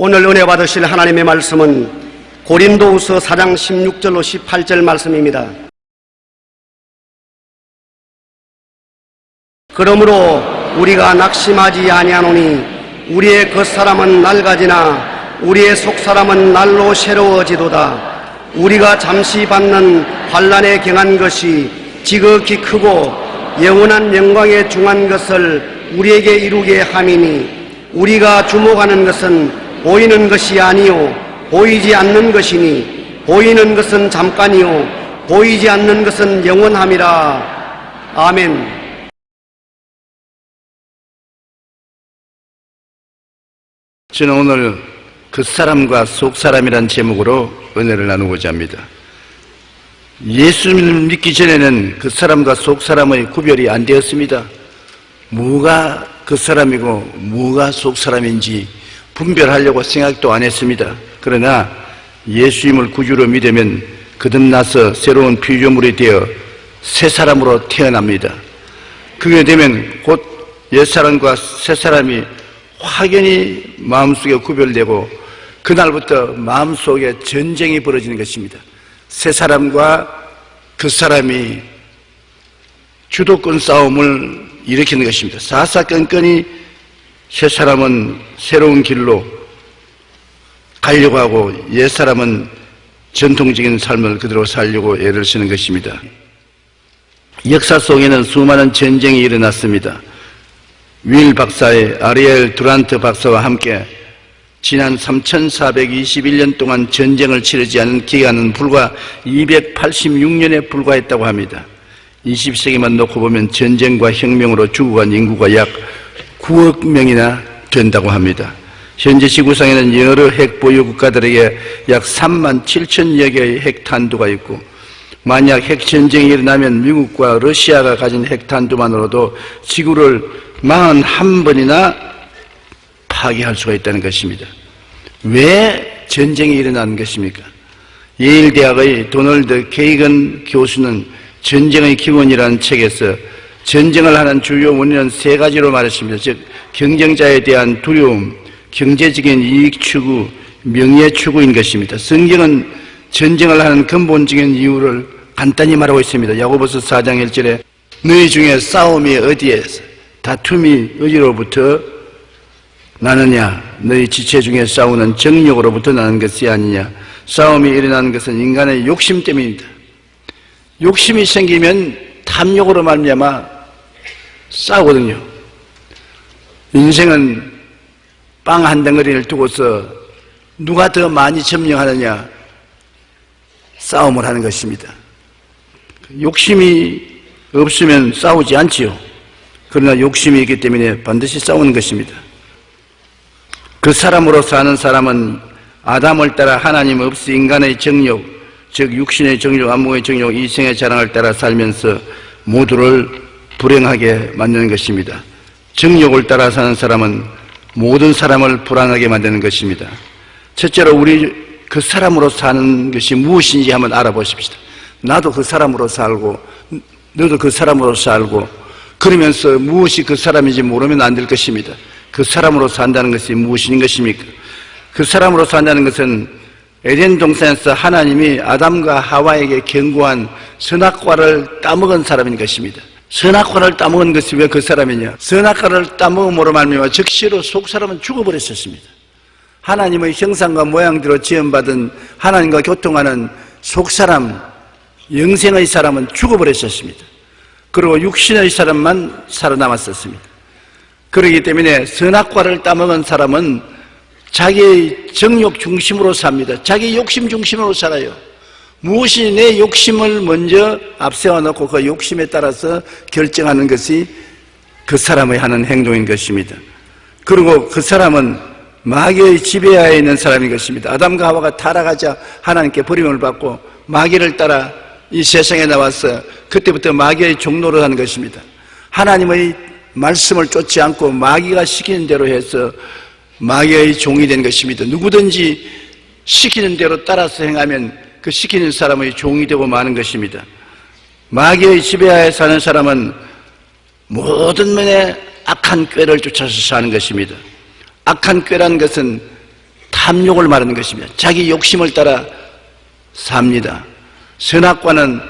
오늘 은혜 받으실 하나님의 말씀은 고린도후서 4장 16절로 18절 말씀입니다. 그러므로 우리가 낙심하지 아니하노니 우리의 겉사람은 낡아지나 우리의 속사람은 날로 새로워지도다. 우리가 잠시 받는 환난에 경한 것이 지극히 크고 영원한 영광에 중한 것을 우리에게 이루게 함이니 우리가 주목하는 것은 보이는 것이 아니요 보이지 않는 것이니 보이는 것은 잠깐이요 보이지 않는 것은 영원함이라. 아멘. 저는 오늘 겉사람과 속사람이란 제목으로 은혜를 나누고자 합니다. 예수님을 믿기 전에는 겉사람과 속사람의 구별이 안 되었습니다. 뭐가 겉사람이고 뭐가 속사람인지 분별하려고 생각도 안 했습니다. 그러나 예수님을 구주로 믿으면 거듭나서 새로운 피조물이 되어 새 사람으로 태어납니다. 그게 되면 곧 옛사람과 새사람이 확연히 마음속에 구별되고 그날부터 마음속에 전쟁이 벌어지는 것입니다. 새사람과 겉사람이 주도권 싸움을 일으키는 것입니다. 사사건건이 새사람은 새로운 길로 가려고 하고 옛사람은 전통적인 삶을 그대로 살려고 애를 쓰는 것입니다. 역사 속에는 수많은 전쟁이 일어났습니다. 윌 박사의 아리엘 두란트 박사와 함께 지난 3421년 동안 전쟁을 치르지 않은 기간은 불과 286년에 불과했다고 합니다. 20세기만 놓고 보면 전쟁과 혁명으로 죽어간 인구가 약 9억 명이나 된다고 합니다. 현재 지구상에는 여러 핵 보유 국가들에게 약 3만 7천여 개의 핵탄두가 있고 만약 핵전쟁이 일어나면 미국과 러시아가 가진 핵탄두만으로도 지구를 41번이나 파괴할 수가 있다는 것입니다. 왜 전쟁이 일어나는 것입니까? 예일 대학의 도널드 케이건 교수는 전쟁의 기원이라는 책에서 전쟁을 하는 주요 원인은 세 가지로 말했습니다. 즉 경쟁자에 대한 두려움, 경제적인 이익 추구, 명예 추구인 것입니다. 성경은 전쟁을 하는 근본적인 이유를 간단히 말하고 있습니다. 야고보서 4장 1절에 너희 중에 싸움이 어디에서 다툼이 어디로부터 나느냐? 너희 지체 중에 싸우는 정욕으로부터 나는 것이 아니냐? 싸움이 일어나는 것은 인간의 욕심 때문입니다. 욕심이 생기면 탐욕으로 말미암아 싸우거든요. 인생은 빵 한 덩어리를 두고서 누가 더 많이 점령하느냐 싸움을 하는 것입니다. 욕심이 없으면 싸우지 않지요. 그러나 욕심이 있기 때문에 반드시 싸우는 것입니다. 그 사람으로 사는 사람은 아담을 따라 하나님 없이 인간의 정욕, 즉 육신의 정욕, 안목의 정욕, 이생의 자랑을 따라 살면서 모두를 불행하게 만드는 것입니다. 정욕을 따라 사는 사람은 모든 사람을 불안하게 만드는 것입니다. 첫째로 우리 그 사람으로 사는 것이 무엇인지 한번 알아보십시다. 나도 그 사람으로 살고 너도 그 사람으로 살고 그러면서 무엇이 그 사람인지 모르면 안 될 것입니다. 그 사람으로 산다는 것이 무엇인 것입니까? 그 사람으로 산다는 것은 에덴 동산에서 하나님이 아담과 하와에게 경고한 선악과를 따먹은 사람인 것입니다. 선악과를 따먹은 것이 왜 그 사람이냐? 선악과를 따먹음으로 말미암아 즉시로 속사람은 죽어버렸었습니다. 하나님의 형상과 모양대로 지음받은 하나님과 교통하는 속사람, 영생의 사람은 죽어버렸었습니다. 그리고 육신의 사람만 살아남았었습니다. 그렇기 때문에 선악과를 따먹은 사람은 자기의 정욕 중심으로 삽니다. 자기 욕심 중심으로 살아요. 무엇이 내 욕심을 먼저 앞세워놓고 그 욕심에 따라서 결정하는 것이 그 사람의 하는 행동인 것입니다. 그리고 그 사람은 마귀의 지배하에 있는 사람인 것입니다. 아담과 하와가 타락하자 하나님께 버림을 받고 마귀를 따라 이 세상에 나와서 그때부터 마귀의 종노릇 하는 것입니다. 하나님의 말씀을 쫓지 않고 마귀가 시키는 대로 해서 마귀의 종이 된 것입니다. 누구든지 시키는 대로 따라서 행하면 그 시키는 사람의 종이 되고 마는 것입니다. 마귀의 지배하에 사는 사람은 모든 면에 악한 꾀를 쫓아서 사는 것입니다. 악한 꾀라는 것은 탐욕을 말하는 것입니다. 자기 욕심을 따라 삽니다. 선악과는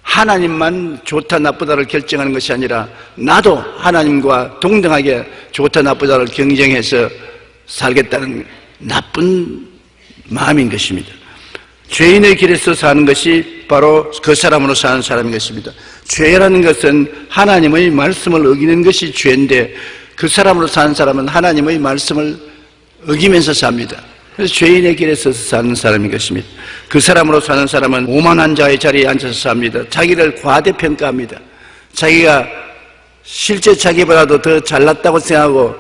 하나님만 좋다 나쁘다를 결정하는 것이 아니라 나도 하나님과 동등하게 좋다 나쁘다를 경쟁해서 살겠다는 나쁜 마음인 것입니다. 죄인의 길에서 사는 것이 바로 그 사람으로 사는 사람인 것입니다. 죄라는 것은 하나님의 말씀을 어기는 것이 죄인데 그 사람으로 사는 사람은 하나님의 말씀을 어기면서 삽니다. 그래서 죄인의 길에 서서 사는 사람인 것입니다. 그 사람으로 사는 사람은 오만한 자의 자리에 앉아서 삽니다. 자기를 과대평가합니다. 자기가 실제 자기보다도 더 잘났다고 생각하고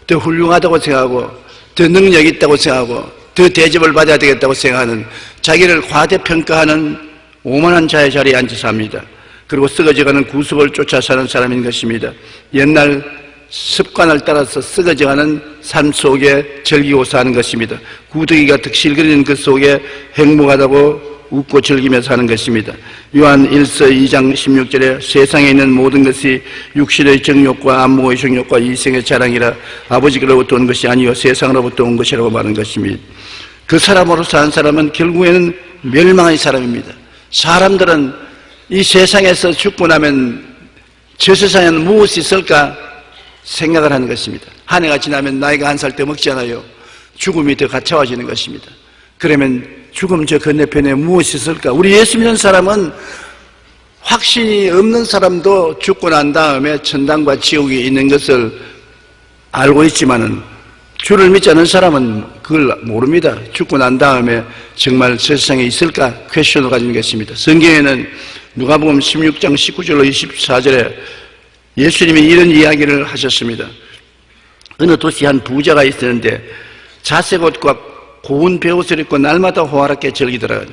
더 훌륭하다고 생각하고 더 능력이 있다고 생각하고 더 대접을 받아야 되겠다고 생각하는 자기를 과대평가하는 오만한 자의 자리에 앉아서 삽니다. 그리고 썩어져가는 구속을 쫓아 사는 사람인 것입니다. 옛날 습관을 따라서 썩어져가는 삶 속에 즐기고 사는 것입니다. 구더기가 득실거리는 그 속에 행복하다고 웃고 즐기며 사는 것입니다. 요한 1서 2장 16절에 세상에 있는 모든 것이 육신의 정욕과 안목의 정욕과 이생의 자랑이라 아버지로부터 온 것이 아니요 세상으로부터 온 것이라고 말하는 것입니다. 그 사람으로 사는 사람은 결국에는 멸망의 사람입니다. 사람들은 이 세상에서 죽고 나면 저 세상에는 무엇이 있을까 생각을 하는 것입니다. 한 해가 지나면 나이가 한 살 더 먹잖아요. 죽음이 더 가차워지는 것입니다. 그러면 죽음 저 건너편에 무엇이 있을까? 우리 예수 믿는 사람은 확신이 없는 사람도 죽고 난 다음에 천당과 지옥이 있는 것을 알고 있지만은 주를 믿지 않는 사람은 그걸 모릅니다. 죽고 난 다음에 정말 세상에 있을까? 퀘션을 가진 것입니다. 성경에는 누가복음 16장 19절로 24절에 예수님이 이런 이야기를 하셨습니다. 어느 도시에 한 부자가 있었는데 자색 옷과 고운 베옷을 입고 날마다 호화롭게 즐기더라.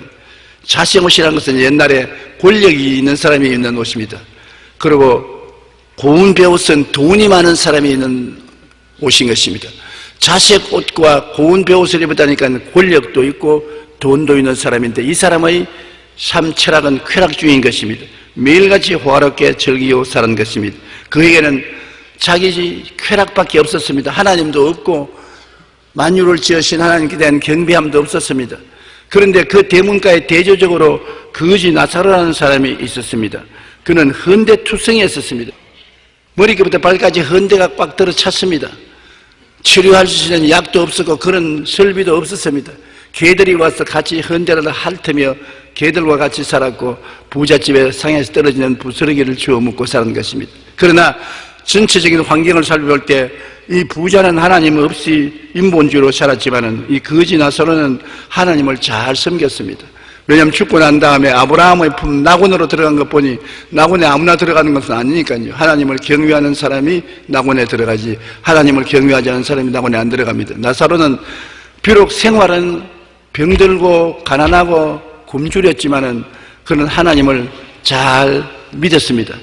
자색 옷이라는 것은 옛날에 권력이 있는 사람이 입는 옷입니다. 그리고 고운 베옷은 돈이 많은 사람이 입는 옷인 것입니다. 자색 옷과 고운 베옷을 입었다니까 권력도 있고 돈도 있는 사람인데 이 사람의 삶 철학은 쾌락주의인 것입니다. 매일같이 호화롭게 즐기고 사는 것입니다. 그에게는 자기 쾌락밖에 없었습니다. 하나님도 없고 만유를 지으신 하나님께 대한 경배함도 없었습니다. 그런데 그 대문가에 대조적으로 거지 나사로라는 사람이 있었습니다. 그는 헌대투성이었습니다. 머리끝부터 발까지 헌대가 꽉 들어찼습니다. 치료할 수 있는 약도 없었고 그런 설비도 없었습니다. 개들이 와서 같이 헌대를 핥으며 개들과 같이 살았고 부잣집에 상에서 떨어지는 부스러기를 주워 먹고 사는 것입니다. 그러나 전체적인 환경을 살펴볼 때 이 부자는 하나님 없이 인본주의로 살았지만은 이 거지 나사로는 하나님을 잘 섬겼습니다. 왜냐하면 죽고 난 다음에 아브라함의 품 낙원으로 들어간 것 보니 낙원에 아무나 들어가는 것은 아니니까요. 하나님을 경외하는 사람이 낙원에 들어가지 하나님을 경외하지 않는 사람이 낙원에 안 들어갑니다. 나사로는 비록 생활은 병들고 가난하고 굶주렸지만은 그는 하나님을 잘 믿었습니다.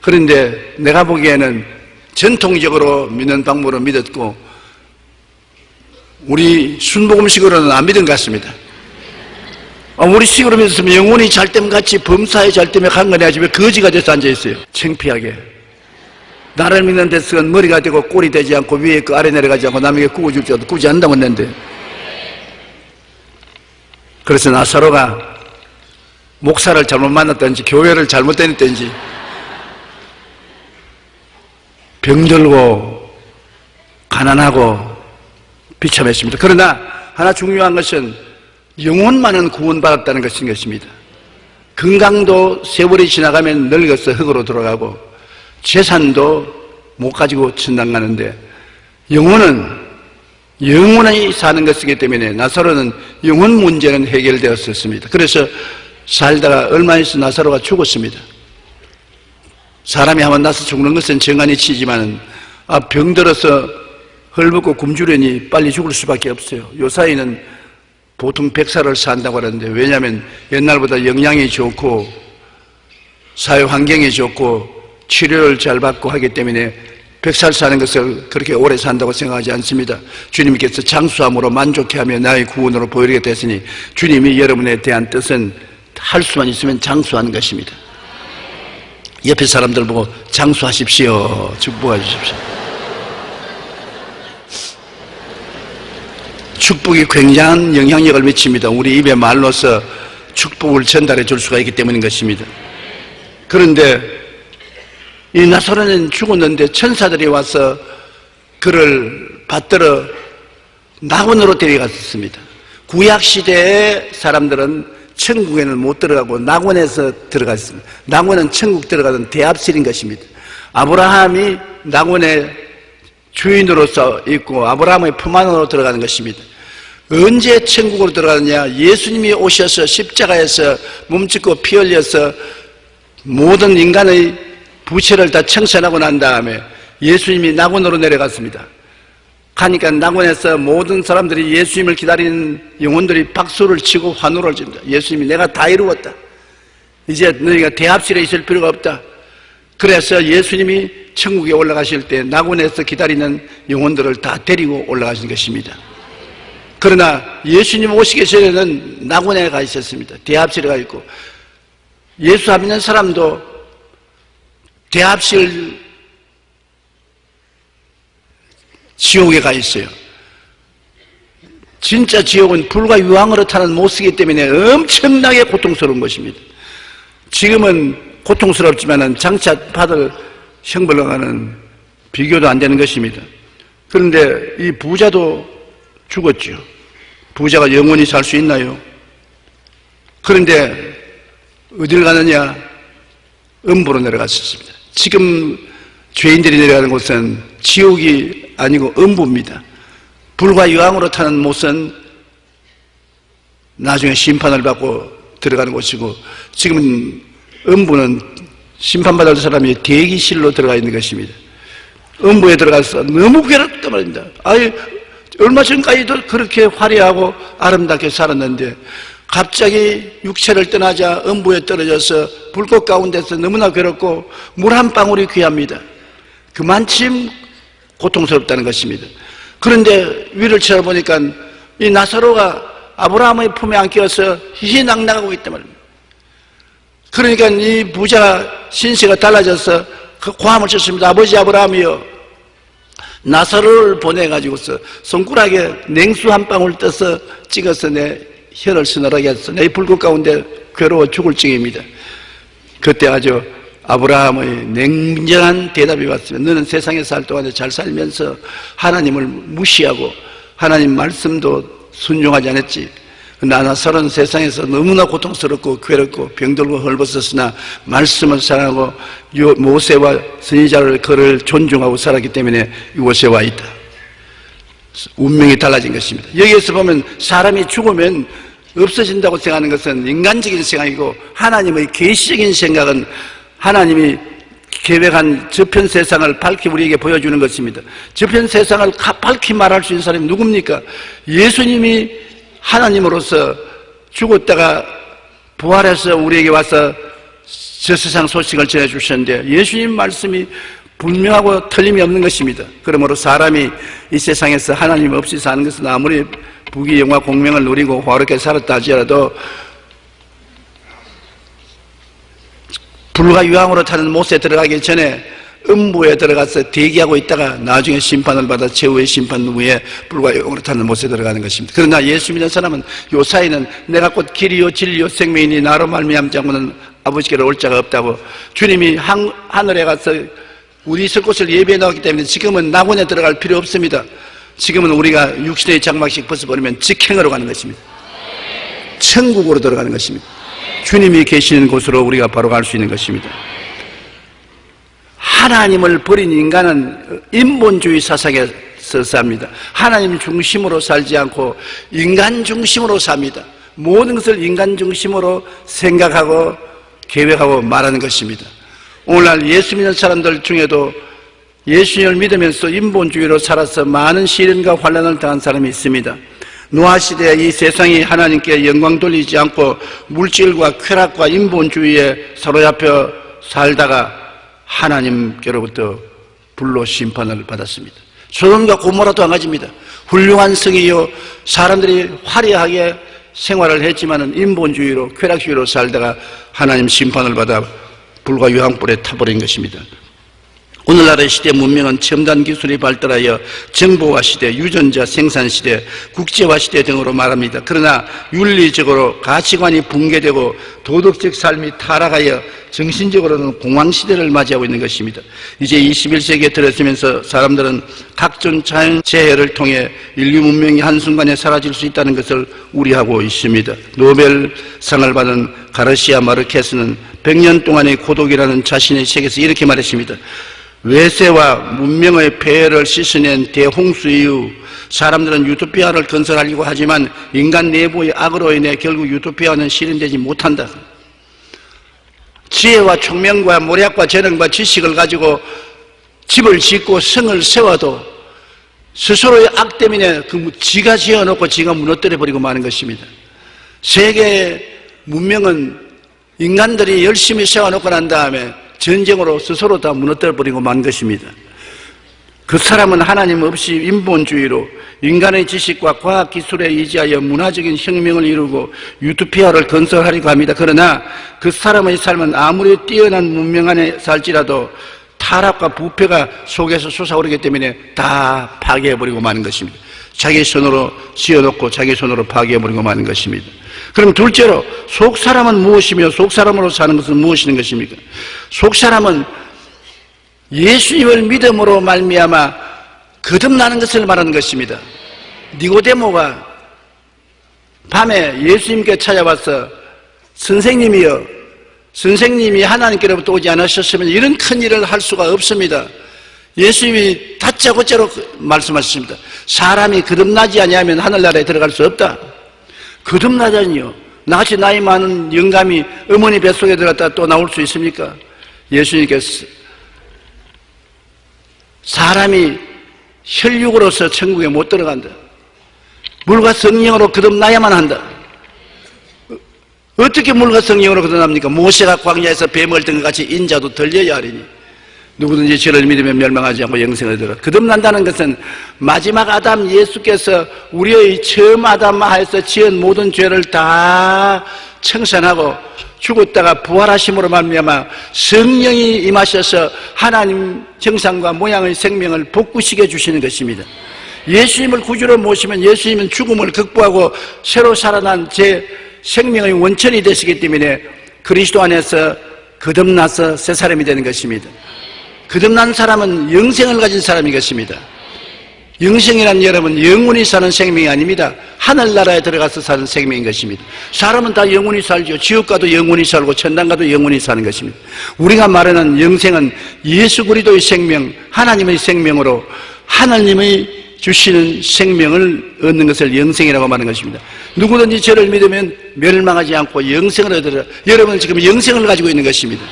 그런데 내가 보기에는 전통적으로 믿는 방법으로 믿었고 우리 순복음식으로는 안 믿은 것 같습니다. 우리 식으로 믿었으면 영혼이 잘됨같이 범사에 잘됨에 강건해야지 왜 거지가 돼서 앉아있어요. 창피하게 나를 믿는 데서는 머리가 되고 꼴이 되지 않고 위에 그 아래 내려가지 않고 남에게 구워줄 줄 알아도 구지 않는다고 했는데 그래서 나사로가 목사를 잘못 만났든지 교회를 잘못 다녔든지 병들고 가난하고 비참했습니다. 그러나 하나 중요한 것은 영혼만은 구원받았다는 것인 것입니다. 건강도 세월이 지나가면 늙어서 흙으로 돌아가고 재산도 못 가지고 천당 가는데 영혼은 영원히 사는 것이기 때문에 나사로는 영혼 문제는 해결되었었습니다. 그래서 살다가 얼마 있어 나사로가 죽었습니다. 사람이 한번 나서 죽는 것은 정한이 치지만 병들어서 헐벗고 굶주려니 빨리 죽을 수밖에 없어요. 요 사이는 보통 100살을 산다고 하는데 왜냐하면 옛날보다 영양이 좋고 사회 환경이 좋고 치료를 잘 받고 하기 때문에 100살 사는 것을 그렇게 오래 산다고 생각하지 않습니다. 주님께서 장수함으로 만족해하며 나의 구원으로 보이게 됐으니 주님이 여러분에 대한 뜻은 할 수만 있으면 장수하는 것입니다. 옆에 사람들 보고 장수하십시오. 축복해 주십시오. 축복이 굉장한 영향력을 미칩니다. 우리 입의 말로서 축복을 전달해 줄 수가 있기 때문인 것입니다. 그런데 이 나사로는 죽었는데 천사들이 와서 그를 받들어 낙원으로 데려갔었습니다. 구약시대의 사람들은 천국에는 못 들어가고 낙원에서 들어갔습니다. 낙원은 천국 들어가는 대합실인 것입니다. 아브라함이 낙원의 주인으로서 있고 아브라함의 품 안으로 들어가는 것입니다. 언제 천국으로 들어가느냐? 예수님이 오셔서 십자가에서 몸짓고 피 흘려서 모든 인간의 부채를 다 청산하고 난 다음에 예수님이 낙원으로 내려갔습니다. 가니까 낙원에서 모든 사람들이 예수님을 기다리는 영혼들이 박수를 치고 환호를 합니다. 예수님이 내가 다 이루었다. 이제 너희가 대합실에 있을 필요가 없다. 그래서 예수님이 천국에 올라가실 때 낙원에서 기다리는 영혼들을 다 데리고 올라가신 것입니다. 그러나 예수님 오시기 전에는 낙원에 가 있었습니다. 대합실에 가 있고, 예수 안 믿는 사람도 대합실 지옥에 가 있어요. 진짜 지옥은 불과 유황으로 타는 못쓰기 때문에 엄청나게 고통스러운 것입니다. 지금은 고통스럽지만 장차 받을 형벌과는 비교도 안 되는 것입니다. 그런데 이 부자도 죽었죠. 부자가 영원히 살 수 있나요? 그런데 어딜 가느냐? 음부로 내려갔었습니다. 지금 죄인들이 내려가는 곳은 지옥이 아니고 음부입니다. 불과 유황으로 타는 못은 나중에 심판을 받고 들어가는 곳이고, 지금은 음부는 심판받을 사람이 대기실로 들어가 있는 것입니다. 음부에 들어가서 너무 괴롭단 말입니다. 아니, 얼마 전까지도 그렇게 화려하고 아름답게 살았는데 갑자기 육체를 떠나자 음부에 떨어져서 불꽃 가운데서 너무나 괴롭고 물 한 방울이 귀합니다. 그만큼 고통스럽다는 것입니다. 그런데 위를 쳐다보니까 이 나사로가 아브라함의 품에 안겨서 희희낙낙하고 있단 말입니다. 그러니까 이 부자 신세가 달라져서 그 고함을 쳤습니다. 아버지 아브라함이여, 나사로를 보내가지고서 손가락에 냉수 한 방울 떠서 찍어서 내 혀를 서늘하게 해서 내 불꽃 가운데 괴로워 죽을 징입니다. 그때 아주 아브라함의 냉정한 대답이 왔습니다. 너는 세상에 살 동안에 잘 살면서 하나님을 무시하고 하나님 말씀도 순종하지 않았지. 나사로는 세상에서 너무나 고통스럽고 괴롭고 병들고 헐벗었으나 말씀을 사랑하고 모세와 선지자를 그를 존중하고 살았기 때문에 이곳에 와 있다. 운명이 달라진 것입니다. 여기에서 보면 사람이 죽으면 없어진다고 생각하는 것은 인간적인 생각이고, 하나님의 계시적인 생각은 하나님이 계획한 저편 세상을 밝히 우리에게 보여주는 것입니다. 저편 세상을 밝히 말할 수 있는 사람이 누굽니까? 예수님이 하나님으로서 죽었다가 부활해서 우리에게 와서 저 세상 소식을 전해주셨는데 예수님 말씀이 분명하고 틀림이 없는 것입니다. 그러므로 사람이 이 세상에서 하나님 없이 사는 것은 아무리 부귀 영화 공명을 누리고 화롭게 살았다 하지라도 불과 유황으로 타는 못에 들어가기 전에 음부에 들어가서 대기하고 있다가 나중에 심판을 받아 최후의 심판 후에 불과 유황으로 타는 못에 들어가는 것입니다. 그러나 예수 믿는 사람은 요 사이는 내가 곧 길이요 진리요 생명이니 나로 말미암지 않고는 아버지께로 올 자가 없다고, 주님이 하늘에 가서 우리 있을 곳을 예비해 놓았기 때문에 지금은 낙원에 들어갈 필요 없습니다. 지금은 우리가 육신의 장막씩 벗어버리면 직행으로 가는 것입니다. 천국으로 들어가는 것입니다. 주님이 계시는 곳으로 우리가 바로 갈 수 있는 것입니다. 하나님을 버린 인간은 인본주의 사상에서 삽니다. 하나님 중심으로 살지 않고 인간 중심으로 삽니다. 모든 것을 인간 중심으로 생각하고 계획하고 말하는 것입니다. 오늘날 예수 믿는 사람들 중에도 예수님을 믿으면서 인본주의로 살아서 많은 시련과 환난을 당한 사람이 있습니다. 노아시대에 이 세상이 하나님께 영광 돌리지 않고 물질과 쾌락과 인본주의에 사로잡혀 살다가 하나님께로부터 불로 심판을 받았습니다. 소돔과 고모라도 마찬가지입니다. 훌륭한 성이요 사람들이 화려하게 생활을 했지만은 인본주의로 쾌락주의로 살다가 하나님 심판을 받아 불과 유황불에 타버린 것입니다. 오늘날의 시대 문명은 첨단 기술이 발달하여 정보화 시대, 유전자 생산 시대, 국제화 시대 등으로 말합니다. 그러나 윤리적으로 가치관이 붕괴되고 도덕적 삶이 타락하여 정신적으로는 공황 시대를 맞이하고 있는 것입니다. 이제 21세기에 들어서면서 사람들은 각종 자연재해를 통해 인류 문명이 한순간에 사라질 수 있다는 것을 우려하고 있습니다. 노벨상을 받은 가르시아 마르케스는 100년 동안의 고독이라는 자신의 책에서 이렇게 말했습니다. 외세와 문명의 폐해를 씻어낸 대홍수 이후 사람들은 유토피아를 건설하려고 하지만 인간 내부의 악으로 인해 결국 유토피아는 실현되지 못한다. 지혜와 총명과 모략과 재능과 지식을 가지고 집을 짓고 성을 세워도 스스로의 악 때문에 지가 지어놓고 지가 무너뜨려버리고 마는 것입니다. 세계의 문명은 인간들이 열심히 세워놓고 난 다음에 전쟁으로 스스로 다 무너뜨려버리고 만 것입니다. 그 사람은 하나님 없이 인본주의로 인간의 지식과 과학기술에 의지하여 문화적인 혁명을 이루고 유토피아를 건설하려고 합니다. 그러나 그 사람의 삶은 아무리 뛰어난 문명 안에 살지라도 타락과 부패가 속에서 솟아오르기 때문에 다 파괴해버리고 마는 것입니다. 자기 손으로 지어놓고 자기 손으로 파괴해버리고 마는 것입니다. 그럼 둘째로 속사람은 무엇이며 속사람으로 사는 것은 무엇인 것입니까? 속사람은 예수님을 믿음으로 말미암아 거듭나는 것을 말하는 것입니다. 니고데모가 밤에 예수님께 찾아와서 선생님이여, 선생님이 하나님께로부터 오지 않으셨으면 이런 큰 일을 할 수가 없습니다. 예수님이 다짜고짜로 말씀하셨습니다. 사람이 거듭나지 아니하면 하늘나라에 들어갈 수 없다. 거듭나자니요, 나같이 나이 많은 영감이 어머니 뱃속에 들어갔다 또 나올 수 있습니까? 예수님께서 사람이 혈육으로서 천국에 못 들어간다. 물과 성령으로 거듭나야만 한다. 어떻게 물과 성령으로 거듭납니까? 모세가 광야에서 뱀을 든 것 같이 인자도 들려야 하리니 누구든지 저를 믿으면 멸망하지 않고 영생을 얻으라. 거듭난다는 것은 마지막 아담 예수께서 우리의 처음 아담하에서 지은 모든 죄를 다 청산하고 죽었다가 부활하심으로 말미암아 성령이 임하셔서 하나님 형상과 모양의 생명을 복구시켜 주시는 것입니다. 예수님을 구주로 모시면 예수님은 죽음을 극복하고 새로 살아난 제 생명의 원천이 되시기 때문에 그리스도 안에서 거듭나서 새 사람이 되는 것입니다. 거듭난 사람은 영생을 가진 사람인 것입니다. 영생이란 여러분 영원히 사는 생명이 아닙니다. 하늘나라에 들어가서 사는 생명인 것입니다. 사람은 다 영원히 살죠. 지옥가도 영원히 살고 천당가도 영원히 사는 것입니다. 우리가 말하는 영생은 예수 그리스도의 생명, 하나님의 생명으로 하나님의 주시는 생명을 얻는 것을 영생이라고 말하는 것입니다. 누구든지 저를 믿으면 멸망하지 않고 영생을 얻으라. 여러분은 지금 영생을 가지고 있는 것입니다.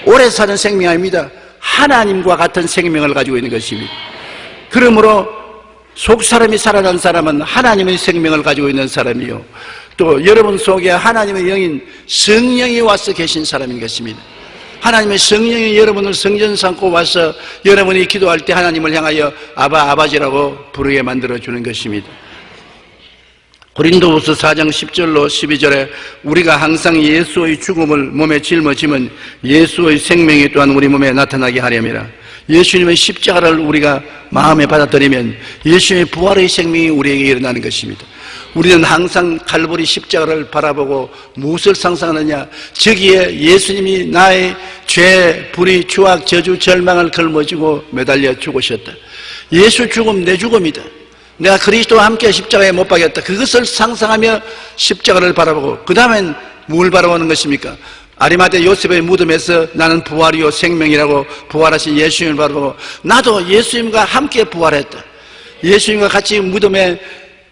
오래 사는 생명이 아닙니다. 하나님과 같은 생명을 가지고 있는 것입니다. 그러므로 속사람이 살아난 사람은 하나님의 생명을 가지고 있는 사람이요, 또 여러분 속에 하나님의 영인 성령이 와서 계신 사람인 것입니다. 하나님의 성령이 여러분을 성전 삼고 와서 여러분이 기도할 때 하나님을 향하여 아바 아버지라고 부르게 만들어주는 것입니다. 고린도후서 4장 10절로 12절에 우리가 항상 예수의 죽음을 몸에 짊어지면 예수의 생명이 또한 우리 몸에 나타나게 하려니라. 예수님의 십자가를 우리가 마음에 받아들이면 예수님의 부활의 생명이 우리에게 일어나는 것입니다. 우리는 항상 갈보리 십자가를 바라보고 무엇을 상상하느냐? 저기에 예수님이 나의 죄, 불의, 추악, 저주, 절망을 걸머지고 매달려 죽으셨다. 예수 죽음 내 죽음이다. 내가 그리스도와 함께 십자가에 못 박였다. 그것을 상상하며 십자가를 바라보고 그 다음엔 뭘 바라보는 것입니까? 아리마대 요셉의 무덤에서 나는 부활이요 생명이라고 부활하신 예수님을 바라보고 나도 예수님과 함께 부활했다. 예수님과 같이 무덤에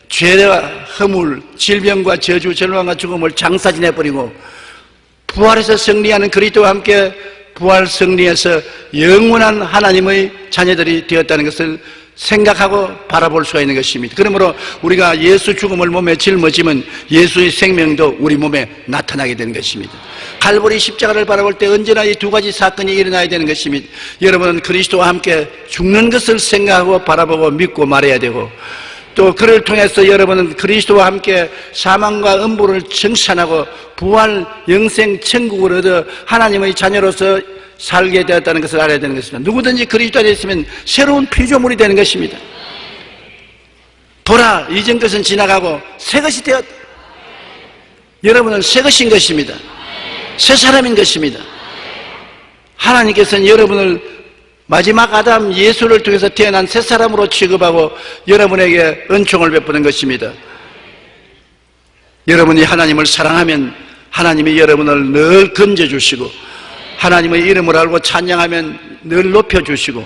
죄와 허물, 질병과 저주, 절망과 죽음을 장사지내버리고 부활해서 승리하는 그리스도와 함께 부활 승리해서 영원한 하나님의 자녀들이 되었다는 것을 생각하고 바라볼 수가 있는 것입니다. 그러므로 우리가 예수 죽음을 몸에 짊어지면 예수의 생명도 우리 몸에 나타나게 되는 것입니다. 갈보리 십자가를 바라볼 때 언제나 이 두 가지 사건이 일어나야 되는 것입니다. 여러분은 그리스도와 함께 죽는 것을 생각하고 바라보고 믿고 말해야 되고, 또 그를 통해서 여러분은 그리스도와 함께 사망과 음부를 청산하고 부활 영생 천국을 얻어 하나님의 자녀로서 살게 되었다는 것을 알아야 되는 것입니다. 누구든지 그리스도 안에 있으면 새로운 피조물이 되는 것입니다. 보라, 이전 것은 지나가고 새 것이 되었다. 여러분은 새 것인 것입니다. 새 사람인 것입니다. 하나님께서는 여러분을 마지막 아담 예수를 통해서 태어난 새 사람으로 취급하고 여러분에게 은총을 베푸는 것입니다. 여러분이 하나님을 사랑하면 하나님이 여러분을 늘 건져주시고, 하나님의 이름을 알고 찬양하면 늘 높여주시고,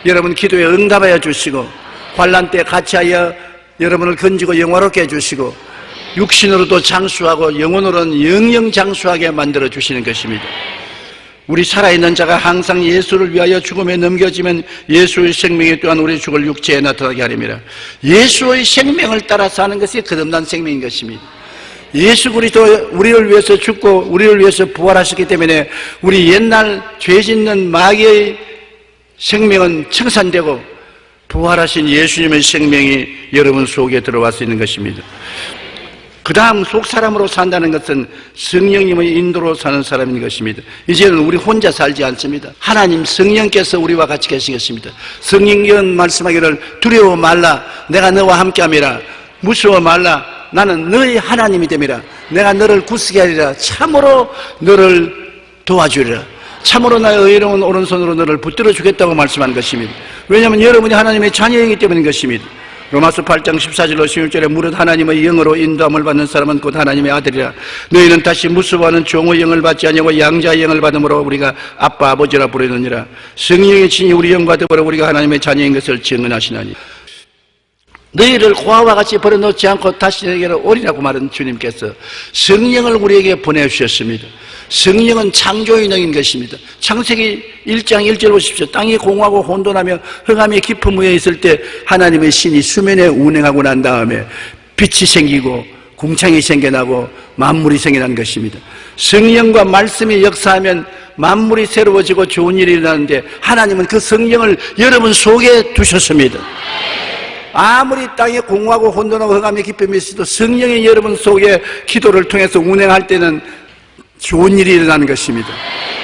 여러분 기도에 응답하여 주시고, 환난 때 같이하여 여러분을 건지고 영화롭게 해주시고, 육신으로도 장수하고 영혼으로는 영영장수하게 만들어 주시는 것입니다. 우리 살아있는 자가 항상 예수를 위하여 죽음에 넘겨지면 예수의 생명이 또한 우리 죽을 육체에 나타나게 하리라. 예수의 생명을 따라 사는 것이 거듭난 생명인 것입니다. 예수 그리스도 우리를 위해서 죽고 우리를 위해서 부활하셨기 때문에 우리 옛날 죄 짓는 마귀의 생명은 청산되고 부활하신 예수님의 생명이 여러분 속에 들어와 있는 것입니다. 그 다음 속사람으로 산다는 것은 성령님의 인도로 사는 사람인 것입니다. 이제는 우리 혼자 살지 않습니다. 하나님 성령께서 우리와 같이 계시겠습니다. 성령은 말씀하기를 두려워 말라, 내가 너와 함께함이라. 무서워 말라, 나는 너희 하나님이 됨이라. 내가 너를 굳세게 하리라. 참으로 너를 도와주리라. 참으로 나의 의로운 오른손으로 너를 붙들어 주겠다고 말씀한 것입니다. 왜냐하면 여러분이 하나님의 자녀이기 때문인 것입니다. 로마서 8장 14절로 16절에 무릇 하나님의 영으로 인도함을 받는 사람은 곧 하나님의 아들이라. 너희는 다시 무수하는 종의 영을 받지 아니하고 양자의 영을 받음으로 우리가 아빠 아버지라 부르느니라. 성령의 친히 우리 영과 더불어 우리가 하나님의 자녀인 것을 증언하시나니. 너희를 고아와 같이 버려놓지 않고 다시 너희에게로 오리라고 말한 주님께서 성령을 우리에게 보내주셨습니다. 성령은 창조의 능인 것입니다. 창세기 1장 1절 보십시오. 땅이 공하고 혼돈하며 흑암의 깊은 위에 있을 때 하나님의 신이 수면에 운행하고 난 다음에 빛이 생기고 궁창이 생겨나고 만물이 생겨난 것입니다. 성령과 말씀이 역사하면 만물이 새로워지고 좋은 일이 일어나는데 하나님은 그 성령을 여러분 속에 두셨습니다. 아무리 땅에 공하고 혼돈하고 흑암의 깊은 위에 있어도 성령이 여러분 속에 기도를 통해서 운행할 때는 좋은 일이 일어나는 것입니다.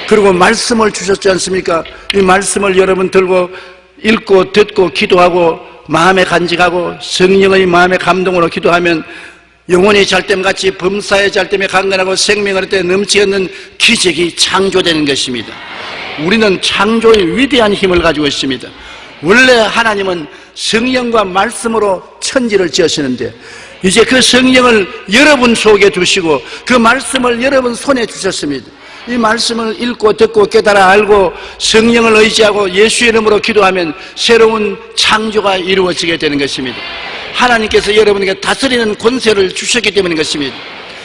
그리고 말씀을 주셨지 않습니까? 이 말씀을 여러분 들고 읽고 듣고 기도하고 마음에 간직하고 성령의 마음의 감동으로 기도하면 영혼이 잘됨같이 범사의 잘됨에 강건하고 생명을 때 넘치는 기적이 창조되는 것입니다. 우리는 창조의 위대한 힘을 가지고 있습니다. 원래 하나님은 성령과 말씀으로 천지를 지으시는데 이제 그 성령을 여러분 속에 두시고 그 말씀을 여러분 손에 주셨습니다. 이 말씀을 읽고 듣고 깨달아 알고 성령을 의지하고 예수의 이름으로 기도하면 새로운 창조가 이루어지게 되는 것입니다. 하나님께서 여러분에게 다스리는 권세를 주셨기 때문인 것입니다.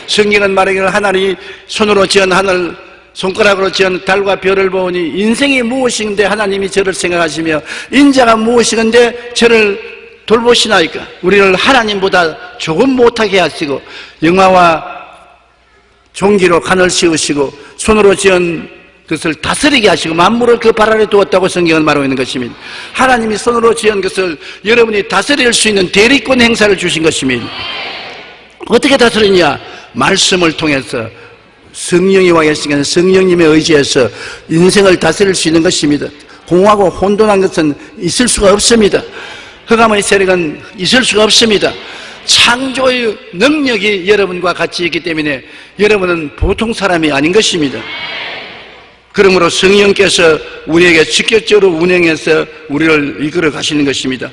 성경은 말하기를 하나님이 손으로 지은 하늘, 손가락으로 지은 달과 별을 보니 인생이 무엇인데 하나님이 저를 생각하시며 인자가 무엇인데 저를 돌보시나이까. 우리를 하나님보다 조금 못하게 하시고 영화와 종기로 간을 씌우시고 손으로 지은 것을 다스리게 하시고 만물을 그 발 아래 두었다고 성경은 말하고 있는 것입니다. 하나님이 손으로 지은 것을 여러분이 다스릴 수 있는 대리권 행사를 주신 것입니다. 어떻게 다스리냐? 말씀을 통해서 성령이 와 계시니까 성령님의 의지에서 인생을 다스릴 수 있는 것입니다. 공하고 혼돈한 것은 있을 수가 없습니다. 흑암의 세력은 있을 수가 없습니다. 창조의 능력이 여러분과 같이 있기 때문에 여러분은 보통 사람이 아닌 것입니다. 그러므로 성령께서 우리에게 직접적으로 운행해서 우리를 이끌어 가시는 것입니다.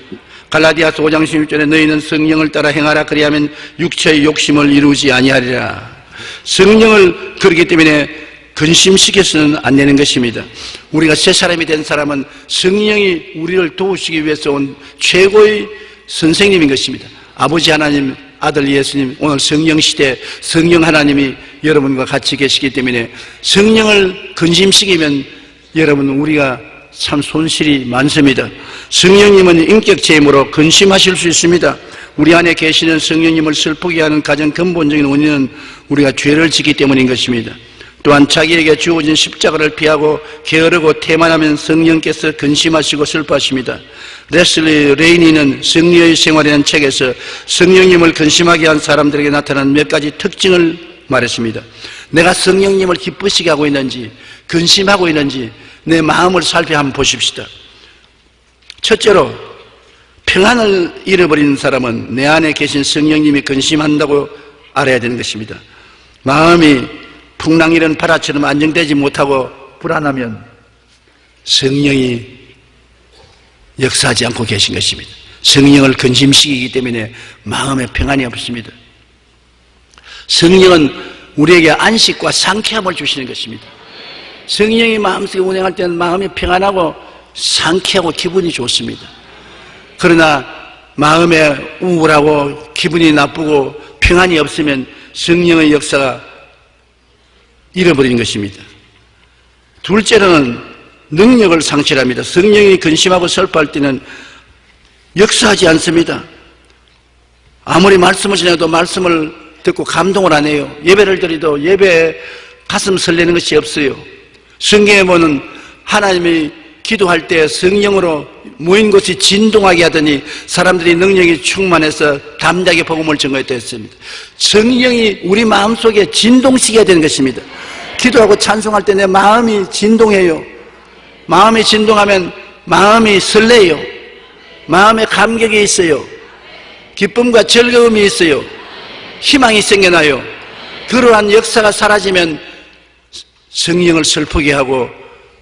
갈라디아서 5장 16절에 너희는 성령을 따라 행하라 그리하면 육체의 욕심을 이루지 아니하리라. 성령을 그렇기 때문에 근심시켜서는 안 되는 것입니다. 우리가 새 사람이 된 사람은 성령이 우리를 도우시기 위해서 온 최고의 선생님인 것입니다. 아버지 하나님, 아들 예수님, 오늘 성령 시대 성령 하나님이 여러분과 같이 계시기 때문에 성령을 근심시키면 여러분 우리가 참 손실이 많습니다. 성령님은 인격체험으로 근심하실 수 있습니다. 우리 안에 계시는 성령님을 슬프게 하는 가장 근본적인 원인은 우리가 죄를 짓기 때문인 것입니다. 또한 자기에게 주어진 십자가를 피하고 게으르고 태만하면 성령께서 근심하시고 슬퍼하십니다. 레슬리 레이니는 성령의 생활이라는 책에서 성령님을 근심하게 한 사람들에게 나타난 몇 가지 특징을 말했습니다. 내가 성령님을 기쁘시게 하고 있는지, 근심하고 있는지 내 마음을 살펴 한번 보십시다. 첫째로, 평안을 잃어버리는 사람은 내 안에 계신 성령님이 근심한다고 알아야 되는 것입니다. 마음이 풍랑 일은 바다처럼 안정되지 못하고 불안하면 성령이 역사하지 않고 계신 것입니다. 성령을 근심시키기 때문에 마음에 평안이 없습니다. 성령은 우리에게 안식과 상쾌함을 주시는 것입니다. 성령이 마음속에 운행할 때는 마음이 평안하고 상쾌하고 기분이 좋습니다. 그러나 마음에 우울하고 기분이 나쁘고 평안이 없으면 성령의 역사가 잃어버리는 것입니다. 둘째로는 능력을 상실합니다. 성령이 근심하고 슬퍼할 때는 역사하지 않습니다. 아무리 말씀을 전해도 말씀을 듣고 감동을 안 해요. 예배를 드리도 예배에 가슴 설레는 것이 없어요. 성경에 보면 하나님이 기도할 때 성령으로 모인 곳이 진동하게 하더니 사람들이 능력이 충만해서 담대하게 복음을 전거했다 했습니다. 성령이 우리 마음속에 진동시켜야 되는 것입니다. 기도하고 찬송할 때 내 마음이 진동해요. 마음이 진동하면 마음이 설레요. 마음에 감격이 있어요. 기쁨과 즐거움이 있어요. 희망이 생겨나요. 그러한 역사가 사라지면 성령을 슬프게 하고